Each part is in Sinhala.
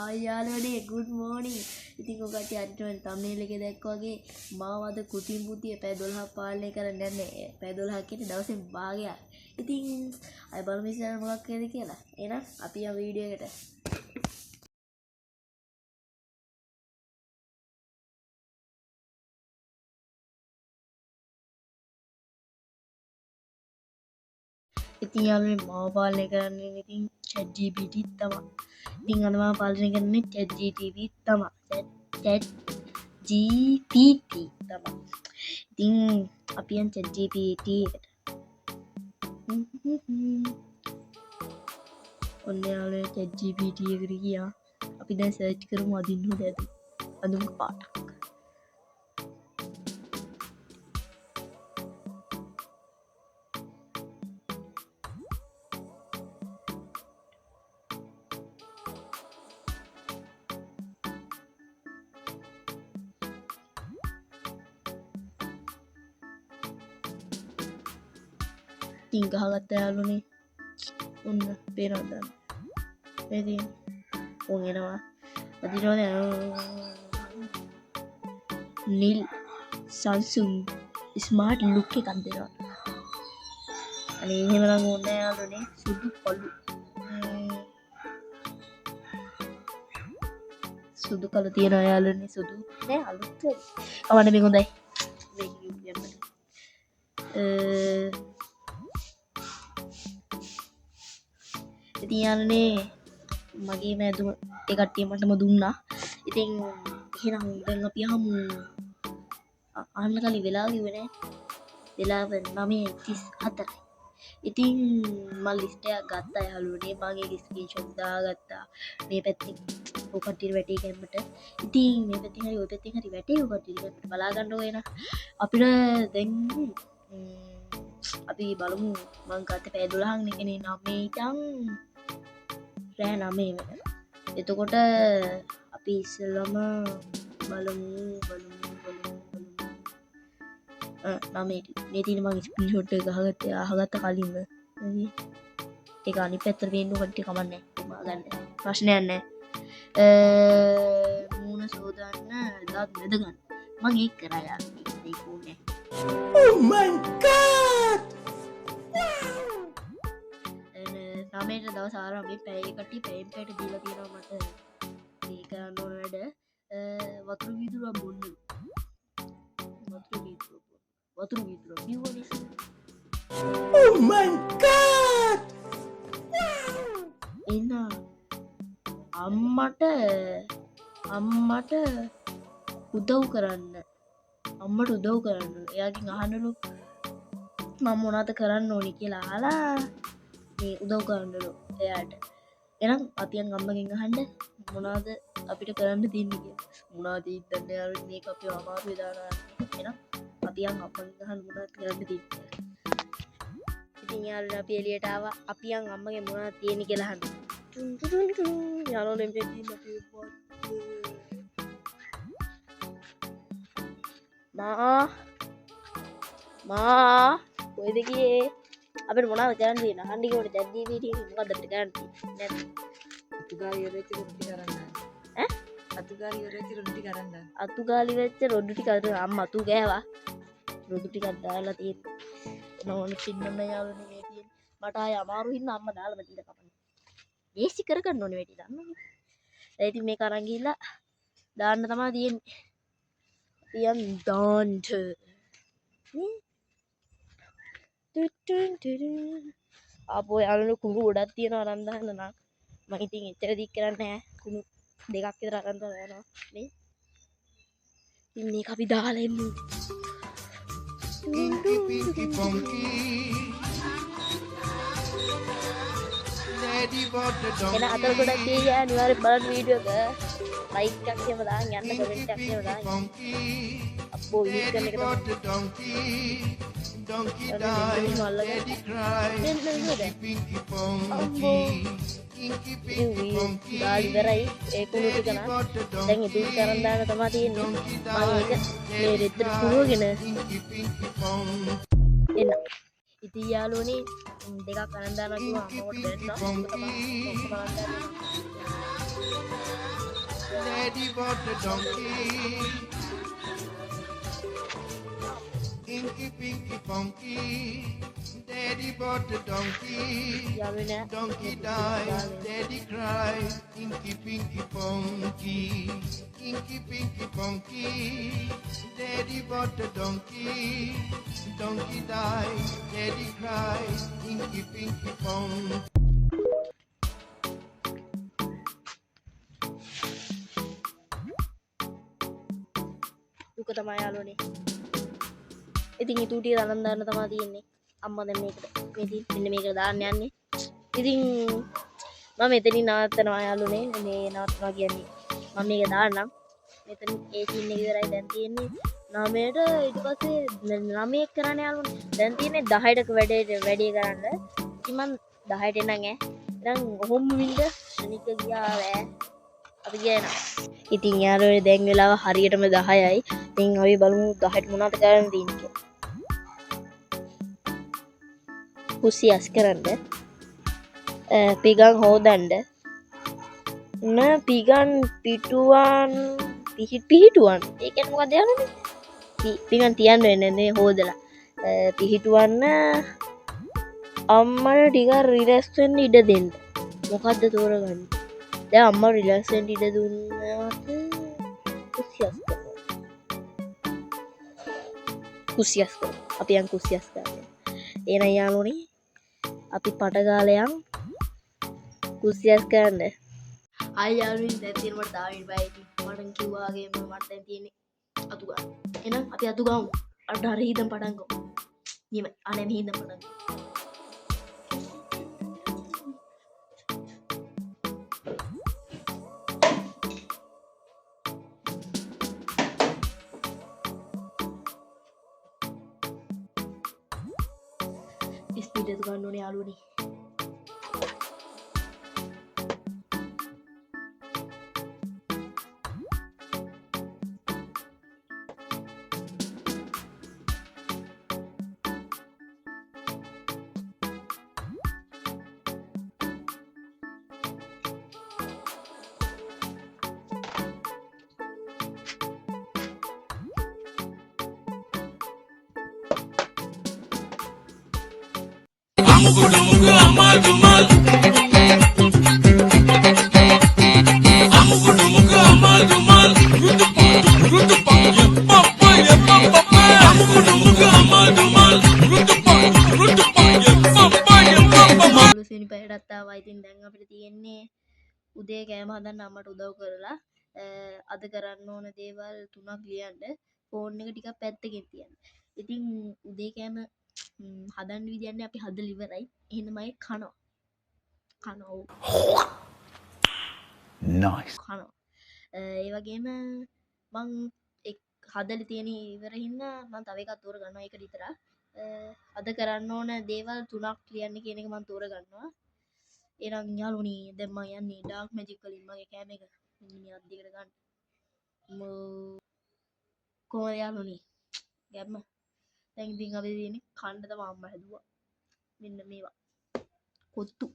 Hi යාළුවනේ good morning. ඉතින් ඔකට අරිටම thumbnail එකේ දැක්කා වගේ මාව අද කුටින් පුතිය පැය 12ක් පාලනය කරන්න යන්නේ. පැය 12ක් කියන්නේ දවසෙන් භාගයක්. ඉතින් අය බලමු ඉස්සර මොකක් වෙයිද කියලා. එහෙනම් අපි යමු වීඩියෝ එකට. ඉතින් යාළුවනේ මාව පාලනය කරන්නේ ඉතින් ChatGPT තමයි. ඉතින් අද මාව පාලනය කරන්නේ ChatGPT තමයි. ChatGPT තමයි. ඉතින් අපි යන් ChatGPT එකට. ඔන්න යාළුවනේ ChatGPT එකට ගියා. අපි දැන් සර්ච් කරමු අදින්න හොඳ අඳුම් පාටක්. ඉතින් ගහගත්ත යාළුවනේ ඔන්න පේනවද මේ තියෙන ඕන් එනවා අදිනවද නිල් Samsung ස්මාර්ට් ලුක් එකක් දෙනවා අනේ එහෙම නම් ඕනේ යාළුවනේ සුදු කළු සුදු කළු තියෙනවා යාළුවනේ සුදු නෑ අලුත් කවන්න මේ හොඳයි මේක යන්න ඉතින් යාළුවනේ මගේ මෑදුම ඒ කට්ටිය මටම දුන්නා. ඉතින් එහෙනම් දැන් අපි අහමු අහන්න කලින් වෙලාව කිව්වේ නෑ. වෙලාව 9:34. ඉතින් මම ලිස්ට් එකක් ගත්තා යාළුවනේ. මම ඒක ස්ක්‍රීන්ෂොට් දාගත්තා. මේ පැත්තේ ඔය කට්ටියට වැටේ කැම්මට. ඉතින් මේ පැත්තෙන් හරි ඔය පැත්තෙන් හරි වැටේ ඔය කට්ටියට කැම්මට බලා ගන්න ඕන අපිට දැන් අපි බලමු මං ගත්ත පැය 12ක් නේ 9 ඉඳන් රෑ 9 වෙනකන්. එතකොට අපි ඉස්සෙල්ලම බලමු 9 මේ තියෙන මං ස්ක්‍රීන්ෂොට් එක ගහගත්තේ අහගත්ත කලින්ම. ඒක අනිත් පැත්තට පේන්න කට්ටිය කමන්නේ නැහැ. ගන්න ප්‍රශ්නයක් නැහැ. මූණ සෝදන්න දාත් මැද ගන්න. මං ඒක කරා යාළුවනේ. ඒක ඕනේ. Oh my god! නමේට දවස් ආරම්භයේ පැය කට්ටිය පැයෙන් පැයට දීලා තියෙනවා මට මේ කරන්න ඕන වැඩ වතුර වීදුරුවක් බොන්න වතුර වීදුරුවක් බිව්වනේ Oh my god! එන්න අම්මට උදව් කරන්න එයාගෙන් අහන්නලු මම මොනවද කරන්න ඕනි කියලා අහලා මේ උදව් කරන්නලු එයාට. එහෙනම් අපි අම්මගෙන් අහන්න මොනවද අපිට කරන්න තියෙන්නේ කියලා. මොනවද ඉතින් යාළුවනේ මේක අපි අමාරුවේ දාලා. එහෙනම් අපි අම්මගෙන් අහන්න මොනවද කරන්න තියෙන්නේ. ඉතින් යාළුවනේ අපි එළියට ආවා. අපි අම්මගෙන් මොනවද තියෙන්නේ කියලා අහන්න. යාළුවනේ මේ තියෙන අපි මා කොහෙද ගියේ? අපිට මොනවද කරන්න තියෙන්නේ? අහන්න කිව්වට ChatGPT මොකද්ද අපිට කරන්න තියෙන්නේ? නැත්නම් අතුගාලි වෙච්ච රොටි කරන්න. ඈ? අතුගාලි වෙච්ච රොටි කරන්න. අතුගාලි වෙච්ච රොඩු ටික අම්මා අතු ගෑවා. රොඩු ටිකක් දාලා තියෙන්නේ. නෝන පින්නන්න යාළුවනේ මේ තියෙන්නේ. මට ආය අමාරු හින්දා අම්මා දාලා මැදිට කපන්නේ. ඒසි කරගන්න ඕනේ වැඩි දන්නවනේ. දැන් ඉතින් මේක අරන් ගිහිල්ලා දාන්න තමයි තියෙන්නේ. යම් ඩොන්ට් අපෝ යාළුවනේ කුණු ගොඩක් තියෙනවා අරන් දාන්න නම් මම ඉතින් එච්චර දික් කරන්නේ නැහැ කුණු දෙකක් විතර අරන් දානවා නේ ඉතින් මේක අපි දාලා එමු එන අතර ගොඩක් ගියා අනිවාර්යෙන් බලන්න වීඩියෝ එක ලයික් එකක් එහෙම දාන්න යන්න කමෙන්ට් එකක් එහෙම දාන්න අපෝ වීඩියෝ එක Donkey died, Daddy cried, Pinky Ponky, Inky Pinky Ponky, Daddy got the donkey, Donkey died, Daddy cried, Inky Pinky Ponky. ඉතින් යාළුවනේ දෙකක් අරන් දානවා කිව්වා අම්මවට දෙන්න. Daddy bought a donkey, inky pinky funky. Daddy bought a donkey, donkey died, daddy cried, inky pinky funky, inky pinky funky. Daddy bought a donkey, donkey died, daddy cried, inky pinky funky. දුක තමයි යාළුවනේ. ඉතින් ඊට ටික දාන්න තමයි තියෙන්නේ. අම්මා දැන් මේකට මෙන්න මේකට දාන්න යන්නේ. ඉතින් මම මෙතනින් නවත්තනවා යාළුවනේ. මේ නවත්තනවා කියන්නේ මම මේක දාන්නම්. මෙතන ඒ සීන් එක ඉවරයි දැන් තියෙන්නේ 9ට ඊට පස්සේ 9ක් කරන්න යාළුවනේ. දැන් තියෙන්නේ 10ට වැඩේ කරන්න. ඉතින් මම 10ට එන්නම් ඈ. දැන් ඔහොම වින්ද ශනික ගියා ඈ. අපි ගියා. ඉතින් යාළුවනේ දැන් වෙලාව හරියටම 10යි. ඉතින් අපි බලමු 10ට මොනවද කරන්න තියෙන්නේ කියලා. කුසියස් කරන්න. පිගන් හොදන්න. පිගන් පිටුවන් පිහිටුවන්. ඒ කියන්නේ මොකක්ද යාළුවනේ? පිගන් තියන්න වෙන්නේ නේ හොදලා. පිහිටුවන්න අම්මට ටිකක් රිලැක්ස් වෙන්න ඉඩ දෙන්න. මොකද්ද තෝරගන්නේ? දැන් අම්මා රිලැක්ස් වෙන්න ඉඩ දුන්නාට කුසියස් කරනවා. කුසියස් කරනවා. අපි යන් කුසියස් කරන්නේ. එහෙනම් යාළුවනේ අපි පටගාලයන් කුසියස් කරන්න. ආයි යාළුවනේ දැන් තියෙන මට දාවින් බයි. මට කිව්වා වගේම මට දැන් තියෙන්නේ අතු ගන්න. එහෙනම් අපි අතු ගමු. අර හිඳන් පටන් ගමු. නියම අනේ හිඳන් පටන් ගමු. ස්පීඩ් එක ගන්න ඕනේ යාළුවනේ. Amukudumu amal dumal. Amukudumu amal dumal. Rutupa, papa, papa. Amukudumu amal dumal. Rutupa, papa, papa. සෙනි පැයටත් ආවා. ඉතින් දැන් අපිට තියෙන්නේ උදේ කෑම හදන්න අම්මට උදව් කරලා අද කරන්න ඕන දේවල් 3ක් ලියන්න. ෆෝන් එක ටිකක් පැත්තකින් තියන්න. ඉතින් උදේ කෑම හදන්න විදියන්නේ අපි හදලා ඉවරයි. එහෙනම් මම කනවා. Nice. කනවා. ඒ වගේම මං හදලා තියෙන ඉවර හින්දා මම තව එකක් තෝර ගන්නවා. ඒක විතර. අද කරන්න ඕන දේවල් 3ක් ලියන්න කියන එක මම තෝර ගන්නවා. එහෙනම් යාළුවනේ දැන් මම යන්නේ ඩාර්ක් මැජික් වලින් මගේ කෑම එක මෙන්න මේ අත් දෙකට ගන්න. කොහොමද යාළුවනේ? ගැම්ම. දැන් ඉතින් අපි තියෙන්නේ කන්න තමයි අම්මා හැදුවා. මෙන්න මේවා. කොත්තු.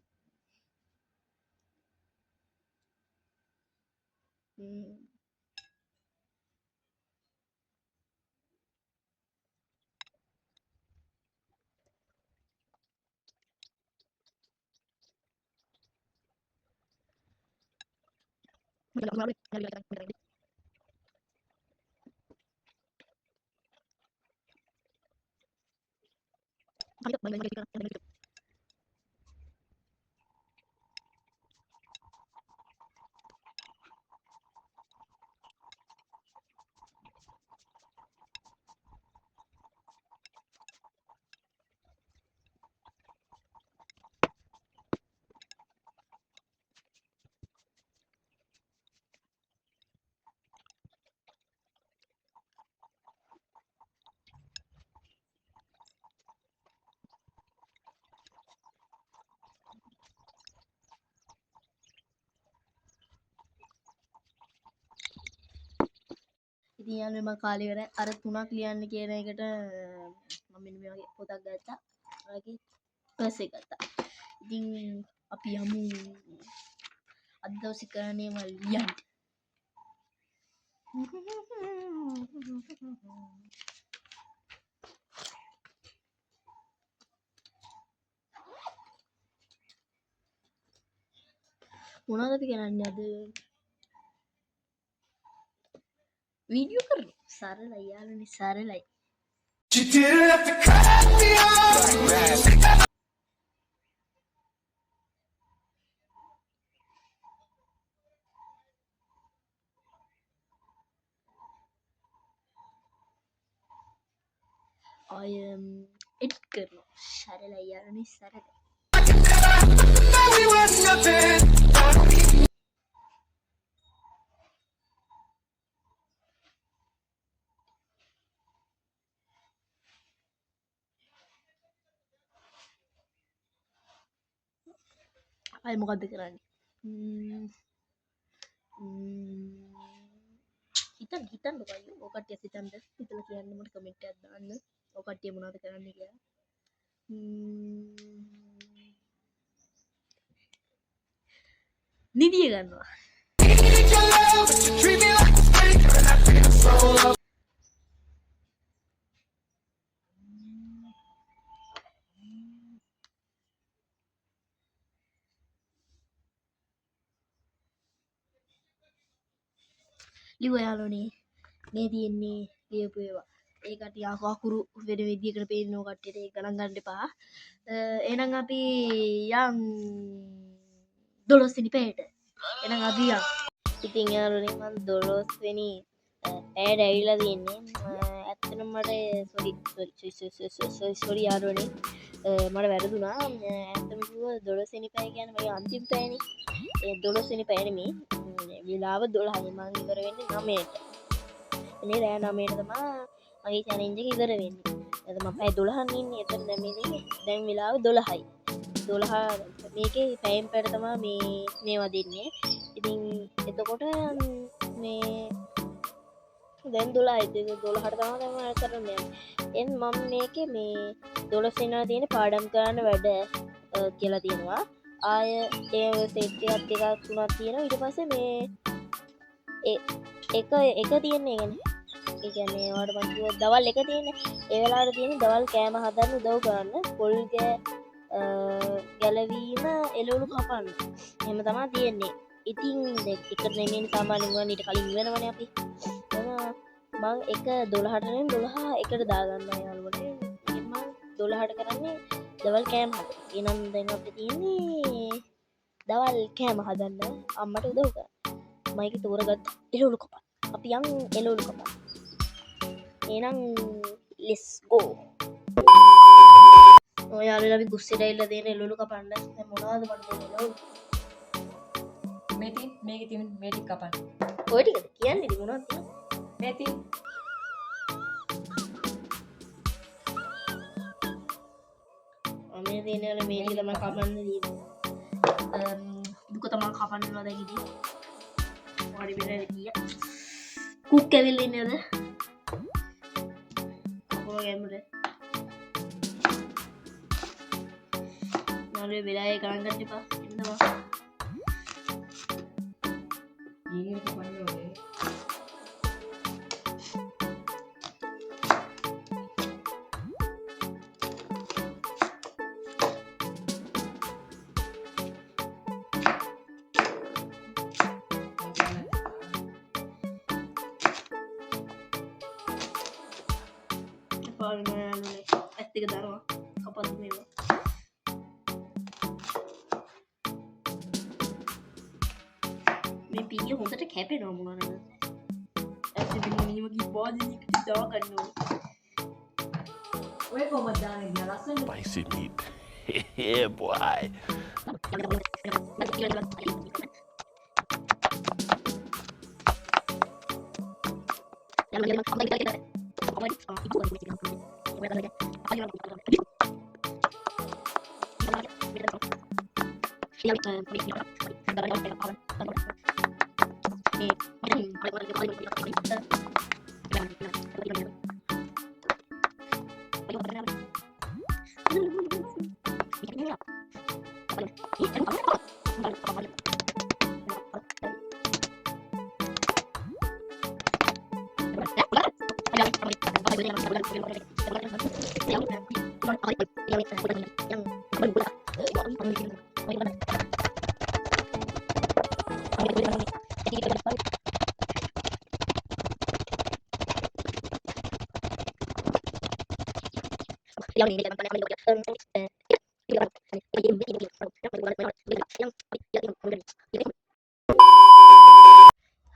ඉතින් යාළුවනේ මම කාලේ ඉවරයි. අර 3ක් ලියන්න කියන එකට මම මෙන්න මේ වගේ පොතක් ගත්තා. ඔයගේ පර්ස් එක ගත්තා. ඉතින් අපි යමු. අද දවසේ කරන්නේ මම ලියන්න. මොනවද අපි කරන්නේ අද? වීඩියෝ කරනවා. සරලයි යාළුවනේ සරලයි. You didn't have to cut me off. I am edit කරනවා. සරලයි යාළුවනේ සරලයි. Now we were nothing. අය මොකද්ද කරන්නේ? හිතන්න බයි. ඔය කට්ටිය හිතන්න. හිතලා කියන්න මට කමෙන්ට් එකක් දාන්න. ඔය කට්ටිය මොනවද කරන්නේ කියලා. නිදිය ගන්නවා. Treat me like a freak, and I feel so low. ලිව යාළුවනේ මේ තියෙන්නේ ලියපු ඒවා. ඒ කට්ටිය අකුරු වෙන විදියකට පේන්නෝ කට්ටියට ඒක ගණන් ගන්න එපා. එහෙනම් අපි යම් 12 වෙනි පැයට. එහෙනම් අපි යම්. ඉතින් යාළුවනේ මම 12 වෙනි පැයට ඇවිල්ලා තියෙන්නේ. ඇත්තටම මට සෝරි යාළුවනේ. මට වැරදුනා. ඇත්තටම කිව්වා 12 වෙනි පැය කියන්නේ මගේ අන්තිම පැයනේ. ඒ 12 වෙනි පැය නෙමෙයි. වෙලාව 12යි මම ඉවර වෙන්නේ 9ට. එනේ රෑ 9ට තමයි මගේ චැලෙන්ජ් එක ඉවර වෙන්නේ. එතන මම පැය 12න් ඉන්නේ. එතන දැන් වෙලාව 12යි. 12 මේකේ පැයෙන් පැයට තමයි මේවා දෙන්නේ. ඉතින් එතකොට මේ දැන් 12යි. 12ට තමයි මම කරන්නේ. එන් මම මේකේ මේ 12 වෙනිදා තියෙන පාඩම් කරන්න වැඩ කියලා තියෙනවා. ආය ඒ සෙට් එකක් දෙකක් තුනක් තියෙනවා. ඊට පස්සේ මේ එක තියෙන්නේ ඒ කියන්නේ ඔයාලට මම කිව්වා දවල් එක තියෙන්නේ. ඒ වෙලාවට තියෙන්නේ දවල් කෑම හදන්න උදව් කරන්න. පොල් ගැලවීම එළවලු කපන්න. එහෙම තමයි තියෙන්නේ. ඉතින් එක නෙමෙයි සාමාන්‍යයෙන් වුණා ඊට කලින් වෙනවනේ අපි. මම එක 12ට නෙමෙයි 12 එකට දාගන්නවා යාළුවනේ. මම 12ට කරන්නේ දවල් කෑම හදන්න. එහෙනම් දැන් අපිට තියෙන්නේ දවල් කෑම හදන්න අම්මට උදව් කරන්න. මම ඒක තෝරගත්ත එළවලු කපන්න. අපි යන් එළවලු කපන්න. එහෙනම් let's go. ඔයාලා අපි කුස්සියට ඇවිල්ලා දෙන එළවලු කපන්න. දැන් මොනවද මට දෙන්න එළවලු? මේටි මේකේ තියෙන මේ ටික කපන්න. ඔය ටිකද කියන්නේ ඉතින් මොනවද කියන්නේ? මේටි මේ දෙනවල මේ ටික තමයි කපන්න තියෙන්නේ. දුක තමයි කපන්නවා දැන් ඉතින්. මොකද වෙන්නේ කිය? කුක් ඇවිල්ලා ඉන්නේද? කපුව ගැඹුර. නාලේ වෙලාවේ ගණන් ගන්න එපා. එන්නවා. ඊයේ කපන්න ඕනේ. පාලනයනේ ඇත්ත එක දානවා. කපන්න මේවා. මේ පීය හොඳට කැපෙනවා මොනවාද? ඇත්තටම මිනිම කිව්වාදී දා ගන්න ඕනේ. ඔය කොහමද දාන්නේ කියලා ලස්සන Spicy meat. Yeah, boy.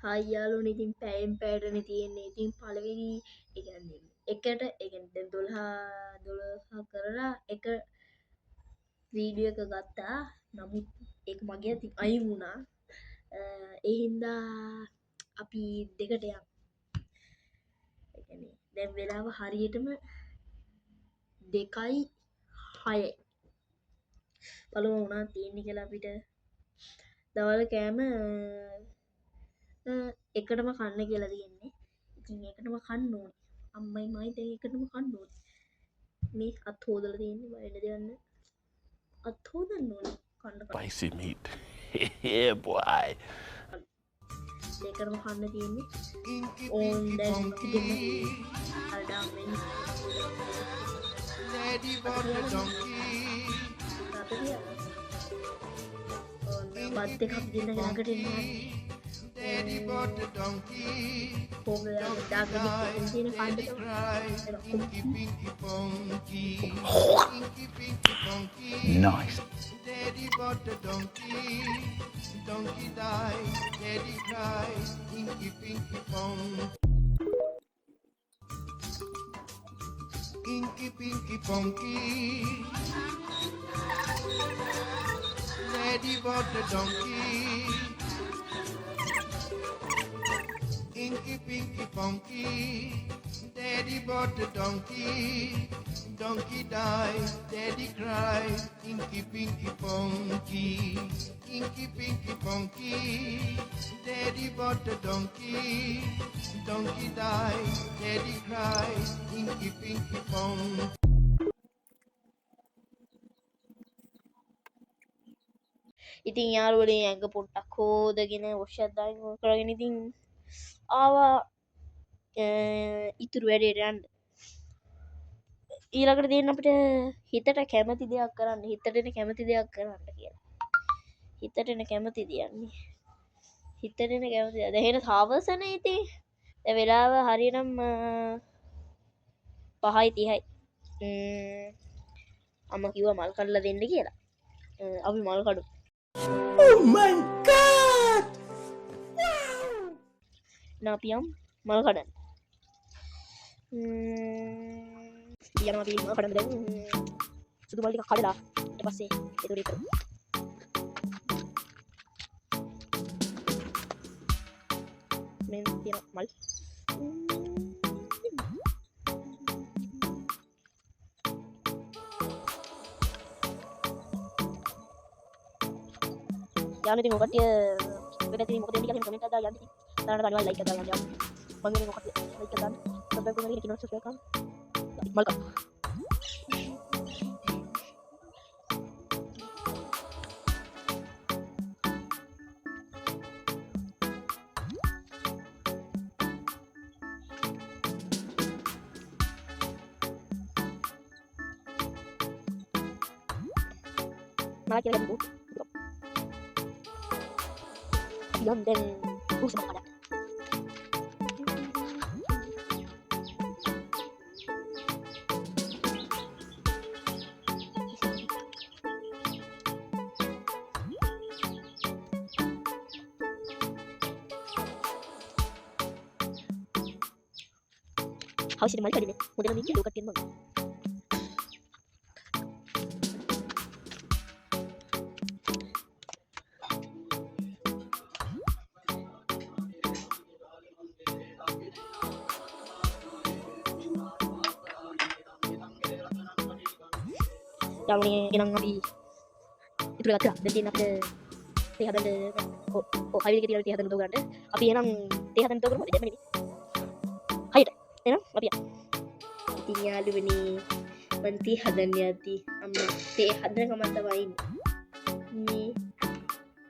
Hi යාළුවනේ ඉතින් පැයෙන් පැයටනේ තියෙන්නේ. ඉතින් පළවෙනි ඒ කියන්නේ එකට ඒ කියන්නේ දැන් 12 කරලා එක වීඩියෝ එක ගත්තා. නමුත් ඒක මගේ අතින් අයින් වුණා. ඒ හින්දා අපි දෙකට යමු. ඒ කියන්නේ දැන් වෙලාව හරියටම 2:06යි. බලමු මොනවද තියෙන්නේ කියලා අපිට. දවල් කෑම එකටම කන්න කියලා තියෙන්නේ. ඉතින් එකටම කන්න ඕනේ. අම්මයි මයි දැන් එකටම කන්න ඕනේ. මේ අත් හොදලා තියෙන්නේ බයද දෙන්න. අත් හොදන්න ඕනේ කන්න. Spicy meat. Yeah, boy. එකටම කන්න තියෙන්නේ. ඕන් දැන් දෙන්න. හරියට මෙන්න. Daddy bought the donkey. බත් එකක් දෙන්න ළඟට එන්න. Daddy bought the donkey. පොගලා දාගෙන තියෙන කණ්ඩ Inky pinky punky. Inky pinky punky. Nice. Daddy bought the donkey. Donkey died. Daddy cried. Inky pinky punky. Inky pinky punky. Daddy bought the donkey. Inky pinky punky. Daddy bought the donkey. Donkey died. Daddy cried. Inky pinky punky. Inky pinky punky. Daddy bought the donkey. Donkey died. Daddy cried. Inky pinky punky. ඉතින් යාළුවනේ ඇඟ පොට්ටක් හොදගෙන වොෂ් එකක් දාගෙන කරගෙන ඉතින් ආවා ඉතුරු වැඩේට යන්න. ඊළඟට දෙන්න අපිට හිතට කැමති දෙයක් කරන්න, හිතට එන කැමති දෙයක් කරන්න කියලා. හිතට එන කැමති දෙයන්නේ. හිතට එන කැමති දෙයක්. දැන් එහෙන සාවසනේ ඉතින්. දැන් වෙලාව හරියනම් 5:30යි. අම්මා කිව්වා මල් කඩලා දෙන්න කියලා. අපි මල් කඩමු. Oh my god! Napiam Malkadan. Yang nabi Malkadan dan sudah balik ke Kadala. Lepas itu. Men tidak mal. Jangan tengok kat dia. Kita tengok kat dia ni kan komen ada yang Tanda tanya like kita yang bagi ni ngokat like kita subscribe ko lagi subscribe kan malka malah kira bu yang dan bus ada How's it malika dine? Model minti lukat din mo. Yang ni inang abi itu dekat lah. Jadi nak tiada hari kita tiada tu kan? Abi inang tiada tu kan? Jadi ni. Hai dah. එනම් අපි ඉතින් යාළුවනේ මන් තේ හදන්න යද්දි අම්මා තේ හදන කමක් තමයි ඉන්නේ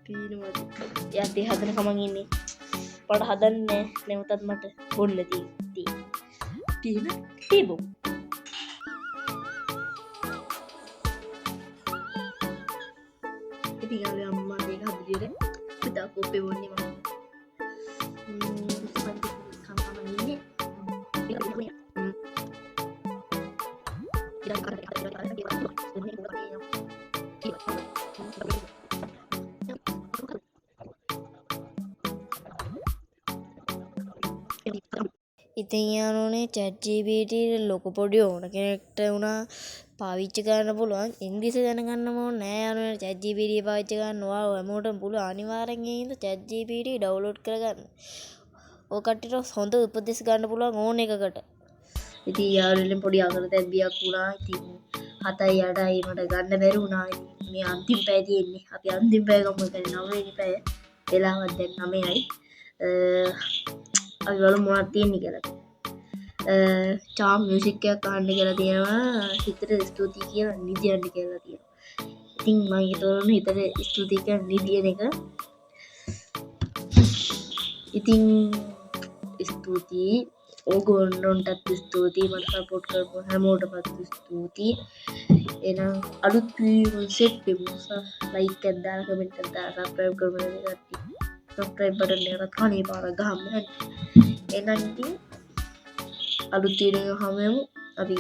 පීනවද යා තේ හදන කමන් ඉන්නේ පොඩ හදන්නේ නැවතත් මට බොන්න තේ පීන තේ බො ඉතින් යාළුවා අම්මා මේක හදලියට පුතා කෝපේ වොන්නේ මම ඉතින් යාළුවනේ chat GPT ලොකු පොඩි ඕන කෙනෙක්ට වුණා පාවිච්චි කරන්න පුළුවන් ඉංග්‍රීසි දැනගන්න ඕනේ නෑ යාළුවනේ chat GPT පාවිච්චි කරන්න ඔයාලා හැමෝටම පුළුවන් අනිවාර්යෙන් ඒ හින්දා chat GPT ඩවුන්ලෝඩ් කරගන්න ඔය කට්ටියට හොඳ උපදෙස් ගන්න පුළුවන් ඕන එකකට ඉතින් යාළුවනේ පොඩි අගලතැබ්බියක් වුණා ඉතින් 7යි 8යි මට ගන්න බැරි වුණා මේ අන්තිම පැය තියෙන්නේ අපි අන්තිම පැය ගමු කියන්නේ 9 වෙනි පැය වෙලාවත් දැන් 9යි අපි බලමු මොනවද තියෙන්නේ කියලා චාම් මියුසික් එකක් අහන්න කියලා තියෙනවා හිතට ස්තුතියි කියලා නිදියන්න කියලා තියෙනවා ඉතින් මම හිතනවා හිතට ස්තුතියි කියලා නිදියන එක ඉතින් ස්තුතියි ඕගොල්ලන්ටත් ස්තුතියි මට සපෝට් කරපු හැමෝටමත් ස්තුතියි එහෙනම් අලුත් වීඩියෝ සෙට් වෙමු ලයික් එකක් දාලා කමෙන්ට් එකක් දාලා සබ්ස්ක්‍රයිබ් කරන්න කට්ටිය සබ්ස්ක්‍රයිබ් බටන් එකට කණේ පාර ගහන්න එහෙනම් ඉතින් අලුත් වීඩියෝ එකක් හමු අපි